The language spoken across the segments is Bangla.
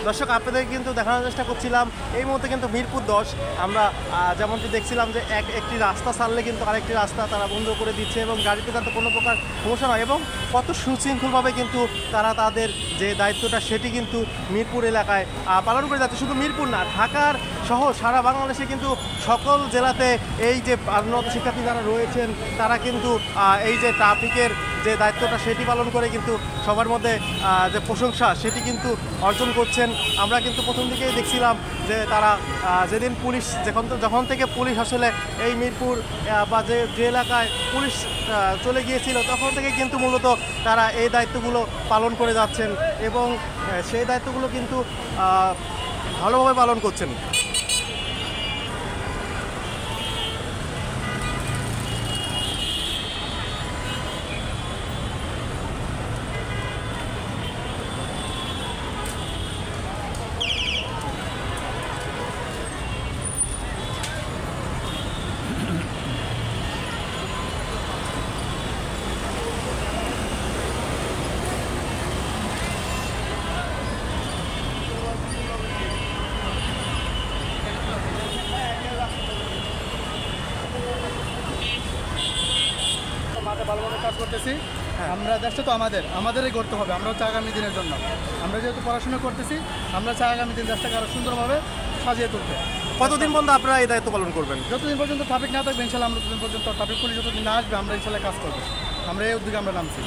দর্শক আপনাদের কিন্তু দেখানোর চেষ্টা করছিলাম এই মুহূর্তে কিন্তু মিরপুর 10 আমরা যেমনটি দেখছিলাম যে একটি রাস্তা ছাড়লে কিন্তু আরেকটি রাস্তা তারা বন্ধ করে দিচ্ছে এবং গাড়িতে যাতে কোনো প্রকার সমস্যা নয় এবং কত সুশৃঙ্খলভাবে কিন্তু তারা তাদের যে দায়িত্বটা সেটি কিন্তু মিরপুর এলাকায় পালন করে যাচ্ছে। শুধু মিরপুর না, ঢাকার সহ সারা বাংলাদেশে কিন্তু সকল জেলাতে এই যে উন্নত শিক্ষার্থী যারা রয়েছেন তারা কিন্তু এই যে ট্রাফিকের যে দায়িত্বটা সেটি পালন করে কিন্তু সবার মধ্যে যে প্রশংসা সেটি কিন্তু অর্জন করছেন। আমরা কিন্তু প্রথম দিকেই দেখছিলাম যে তারা যেদিন পুলিশ যখন থেকে পুলিশ আসলে এই মিরপুর বা যে এলাকায় পুলিশ চলে গিয়েছিল তখন থেকে কিন্তু মূলত তারা এই দায়িত্বগুলো পালন করে যাচ্ছেন এবং সেই দায়িত্বগুলো কিন্তু ভালোভাবে পালন করছেন। ভালোভাবে কাজ করতেছি। আমরা দেশটা তো আমাদেরই করতে হবে। আমরা হচ্ছে আগামী দিনের জন্য আমরা যেহেতু পড়াশোনা করতেছি, আমরা চাই আগামী দিন দেশটাকে আরও সুন্দরভাবে সাজিয়ে তুলতে। কতদিন পর্যন্ত আপনারা এই দায়িত্ব পালন করবেন? যতদিন পর্যন্ত ট্রাফিক না থাকবে ইনশাল্লাহ, আমরা ততদিন পর্যন্ত ট্রাফিক পুলিশ যতদিন না আসবে আমরা ইনশাল্লাহ কাজ করবো। আমরা এই উদ্যোগে আমরা নামছি।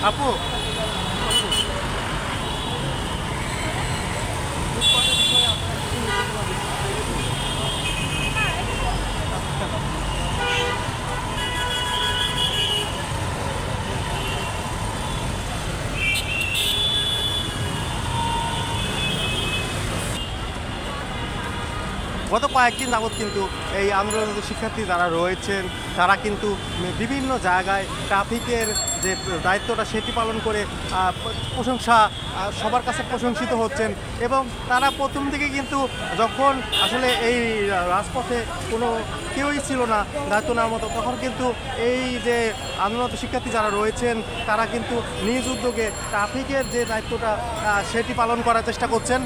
আপু গত কয়েকদিন যাবৎ কিন্তু এই আন্দোলনরত শিক্ষার্থী যারা রয়েছেন তারা কিন্তু বিভিন্ন জায়গায় ট্রাফিকের যে দায়িত্বটা সেটি পালন করে প্রশংসা সবার কাছে প্রশংসিত হচ্ছেন এবং তারা প্রথম থেকে কিন্তু যখন আসলে এই রাজপথে কোনো কেউই ছিল না দায়িত্ব নেওয়ার মতো, তখন কিন্তু এই যে আন্দোলনরত শিক্ষার্থী যারা রয়েছেন তারা কিন্তু নিজ উদ্যোগে ট্রাফিকের যে দায়িত্বটা সেটি পালন করার চেষ্টা করছেন।